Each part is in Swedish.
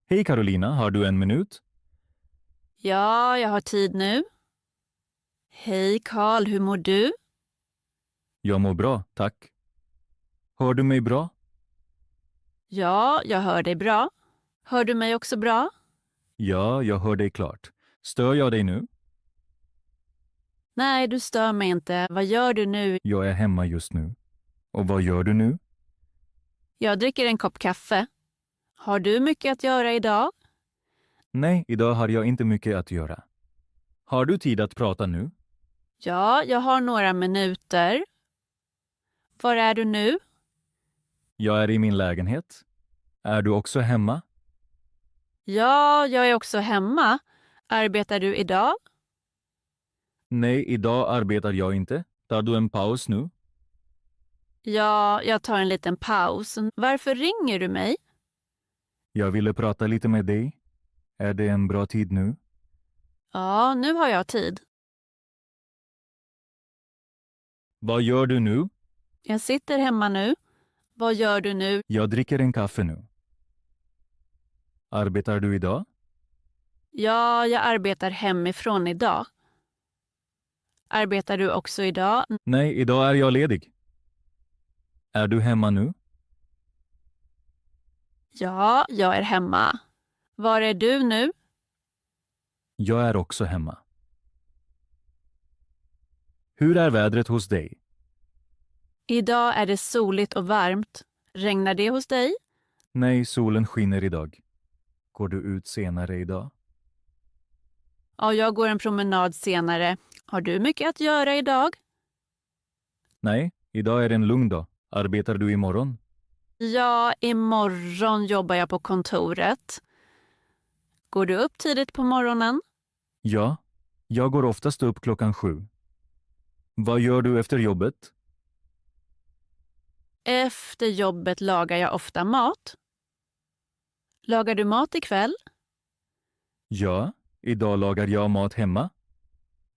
Hej Carolina, har du en minut? Ja, jag har tid nu. Hej Karl, hur mår du? Jag mår bra, tack. Hör du mig bra? Ja, jag hör dig bra. Hör du mig också bra? Ja, jag hör dig klart. Stör jag dig nu? Nej, du stör mig inte. Vad gör du nu? Jag är hemma just nu. Och vad gör du nu? Jag dricker en kopp kaffe. Har du mycket att göra idag? Nej, idag har jag inte mycket att göra. Har du tid att prata nu? Ja, jag har några minuter. Var är du nu? Jag är i min lägenhet. Är du också hemma? Ja, jag är också hemma. Arbetar du idag? Nej, idag arbetar jag inte. Tar du en paus nu? Ja, jag tar en liten paus. Varför ringer du mig? Jag ville prata lite med dig. Är det en bra tid nu? Ja, nu har jag tid. Vad gör du nu? Jag sitter hemma nu. Vad gör du nu? Jag dricker en kaffe nu. Arbetar du idag? Ja, jag arbetar hemifrån idag. Arbetar du också idag? Nej, idag är jag ledig. Är du hemma nu? Ja, jag är hemma. Var är du nu? Jag är också hemma. Hur är vädret hos dig? Idag är det soligt och varmt. Regnar det hos dig? Nej, solen skiner idag. Går du ut senare idag? Ja, jag går en promenad senare. Har du mycket att göra idag? Nej, idag är en lugn dag. Arbetar du imorgon? Ja, imorgon jobbar jag på kontoret. Går du upp tidigt på morgonen? Ja, jag går oftast upp 7:00. Vad gör du efter jobbet? Efter jobbet lagar jag ofta mat. Lagar du mat ikväll? Ja, idag lagar jag mat hemma.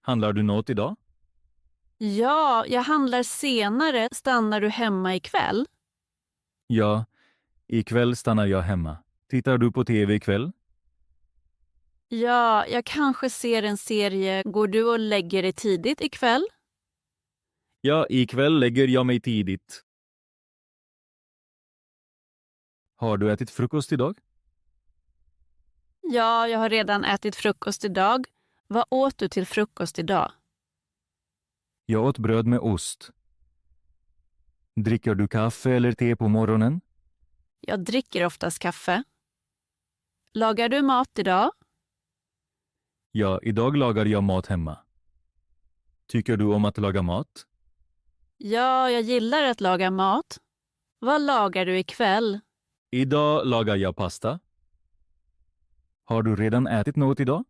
Handlar du något idag? Ja, jag handlar senare. Stannar du hemma ikväll? Ja, ikväll stannar jag hemma. Tittar du på TV ikväll? Ja, jag kanske ser en serie. Går du och lägger dig tidigt ikväll? Ja, ikväll lägger jag mig tidigt. Har du ätit frukost idag? Ja, jag har redan ätit frukost idag. Vad åt du till frukost idag? Jag åt bröd med ost. Dricker du kaffe eller te på morgonen? Jag dricker oftast kaffe. Lagar du mat idag? Ja, idag lagar jag mat hemma. Tycker du om att laga mat? Ja, jag gillar att laga mat. Vad lagar du ikväll? Idag lagar jag pasta. Har du redan ätit något idag?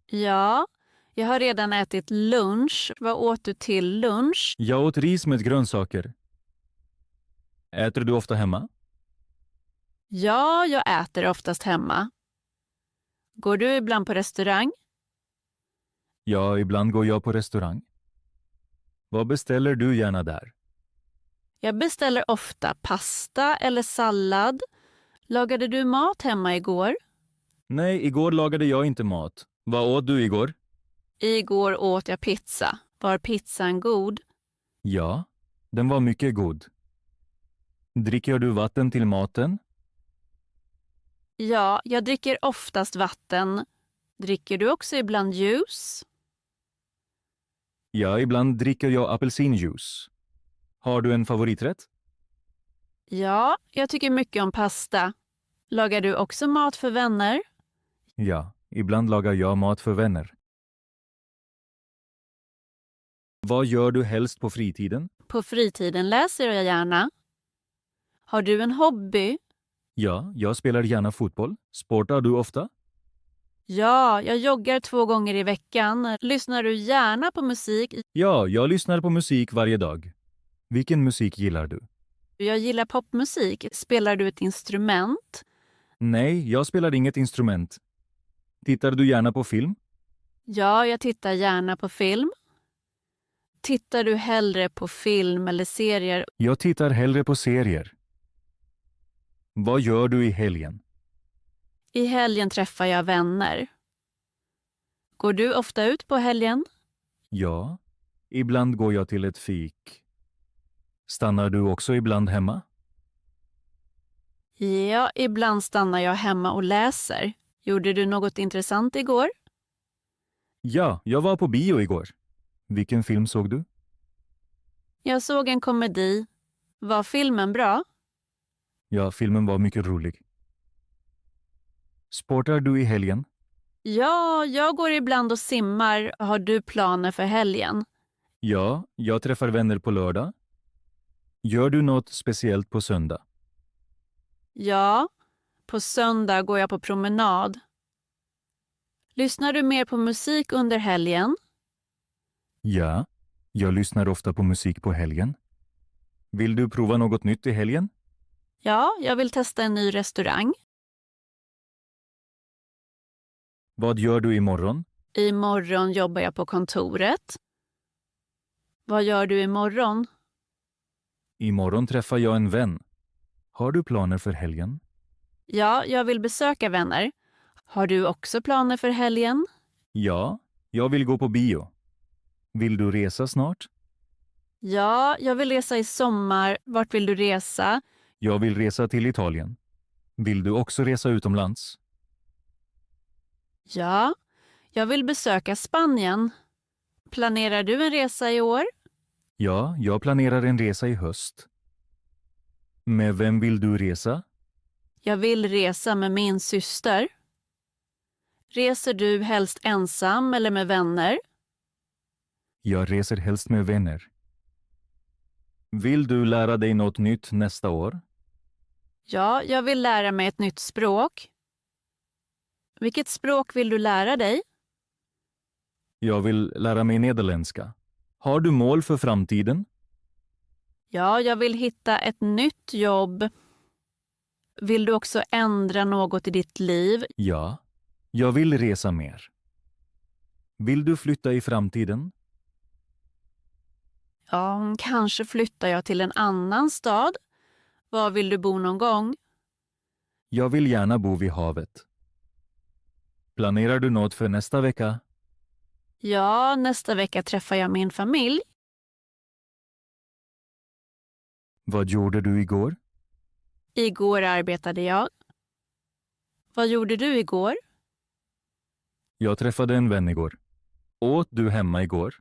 Ja, jag har redan ätit lunch. Vad åt du till lunch? Jag åt ris med grönsaker. Äter du ofta hemma? Ja, jag äter oftast hemma. Går du ibland på restaurang? Ja, ibland går jag på restaurang. Vad beställer du gärna där? Jag beställer ofta pasta eller sallad. Lagade du mat hemma igår? Nej, igår lagade jag inte mat. Vad åt du igår? Igår åt jag pizza. Var pizzan god? Ja, den var mycket god. Dricker du vatten till maten? Ja, jag dricker oftast vatten. Dricker du också ibland ljus? Ja, ibland dricker jag apelsinjuice. Har du en favoriträtt? Ja, jag tycker mycket om pasta. Lagar du också mat för vänner? Ja, ibland lagar jag mat för vänner. Vad gör du helst på fritiden? På fritiden läser jag gärna. Har du en hobby? Ja, jag spelar gärna fotboll. Sportar du ofta? Ja, jag joggar 2 gånger i veckan. Lyssnar du gärna på musik? Ja, jag lyssnar på musik varje dag. Vilken musik gillar du? Jag gillar popmusik. Spelar du ett instrument? Nej, jag spelar inget instrument. Tittar du gärna på film? Ja, jag tittar gärna på film. Tittar du hellre på film eller serier? Jag tittar hellre på serier. Vad gör du i helgen? I helgen träffar jag vänner. Går du ofta ut på helgen? Ja, ibland går jag till ett fik. Stannar du också ibland hemma? Ja, ibland stannar jag hemma och läser. Gjorde du något intressant igår? Ja, jag var på bio igår. Vilken film såg du? Jag såg en komedi. Var filmen bra? Ja, filmen var mycket rolig. Sportar du i helgen? Ja, jag går ibland och simmar. Har du planer för helgen? Ja, jag träffar vänner på lördag. Gör du något speciellt på söndag? Ja, på söndag går jag på promenad. Lyssnar du mer på musik under helgen? Ja, jag lyssnar ofta på musik på helgen. Vill du prova något nytt i helgen? Ja, jag vill testa en ny restaurang. Vad gör du imorgon? Imorgon jobbar jag på kontoret. Vad gör du imorgon? Imorgon träffar jag en vän. Har du planer för helgen? Ja, jag vill besöka vänner. Har du också planer för helgen? Ja, jag vill gå på bio. Vill du resa snart? Ja, jag vill resa i sommar. Vart vill du resa? Jag vill resa till Italien. Vill du också resa utomlands? Ja, jag vill besöka Spanien. Planerar du en resa i år? Ja, jag planerar en resa i höst. Med vem vill du resa? Jag vill resa med min syster. Reser du helst ensam eller med vänner? Jag reser helst med vänner. Vill du lära dig något nytt nästa år? Ja, jag vill lära mig ett nytt språk. Vilket språk vill du lära dig? Jag vill lära mig nederländska. Har du mål för framtiden? Ja, jag vill hitta ett nytt jobb. Vill du också ändra något i ditt liv? Ja, jag vill resa mer. Vill du flytta i framtiden? Ja, kanske flyttar jag till en annan stad. Var vill du bo någon gång? Jag vill gärna bo vid havet. Planerar du något för nästa vecka? Ja, nästa vecka träffar jag min familj. Vad gjorde du igår? Igår arbetade jag. Vad gjorde du igår? Jag träffade en vän igår. Åt du hemma igår?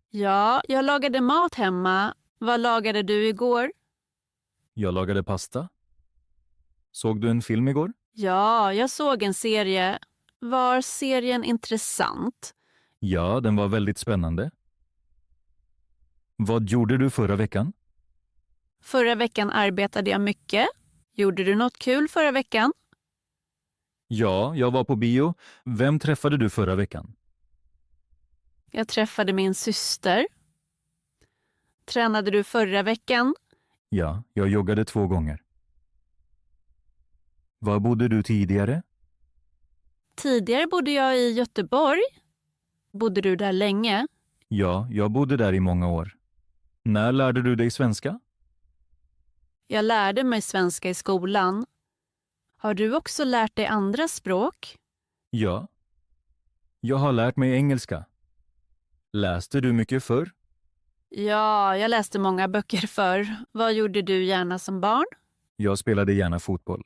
Ja, jag lagade mat hemma. Vad lagade du igår? Jag lagade pasta. Såg du en film igår? Ja, jag såg en serie. Var serien intressant? Ja, den var väldigt spännande. Vad gjorde du förra veckan? Förra veckan arbetade jag mycket. Gjorde du något kul förra veckan? Ja, jag var på bio. Vem träffade du förra veckan? Jag träffade min syster. Tränade du förra veckan? Ja, jag joggade 2 gånger. Var bodde du tidigare? Tidigare bodde jag i Göteborg. Bodde du där länge? Ja, jag bodde där i många år. När lärde du dig svenska? Jag lärde mig svenska i skolan. Har du också lärt dig andra språk? Ja. Jag har lärt mig engelska. Läste du mycket förr? Ja, jag läste många böcker förr. Vad gjorde du gärna som barn? Jag spelade gärna fotboll.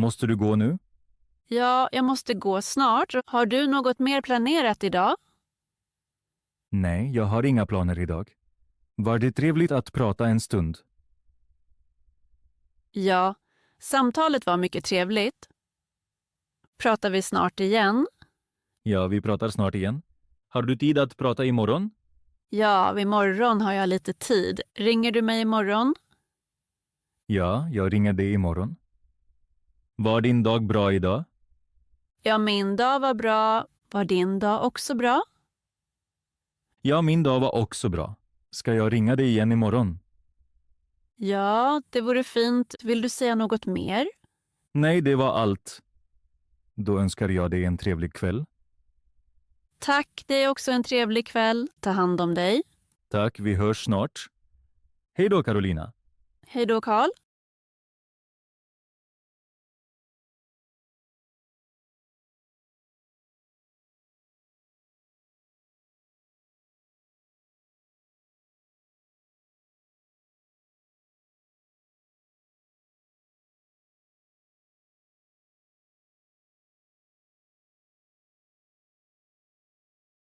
Måste du gå nu? Ja, jag måste gå snart. Har du något mer planerat idag? Nej, jag har inga planer idag. Var det trevligt att prata en stund? Ja, samtalet var mycket trevligt. Pratar vi snart igen? Ja, vi pratar snart igen. Har du tid att prata imorgon? Ja, imorgon har jag lite tid. Ringer du mig imorgon? Ja, jag ringer dig imorgon. Var din dag bra idag? Ja, min dag var bra. Var din dag också bra? Ja, min dag var också bra. Ska jag ringa dig igen imorgon? Ja, det vore fint. Vill du säga något mer? Nej, det var allt. Då önskar jag dig en trevlig kväll. Tack, det är också en trevlig kväll. Ta hand om dig. Tack, vi hörs snart. Hej då, Carolina. Hej då, Karl.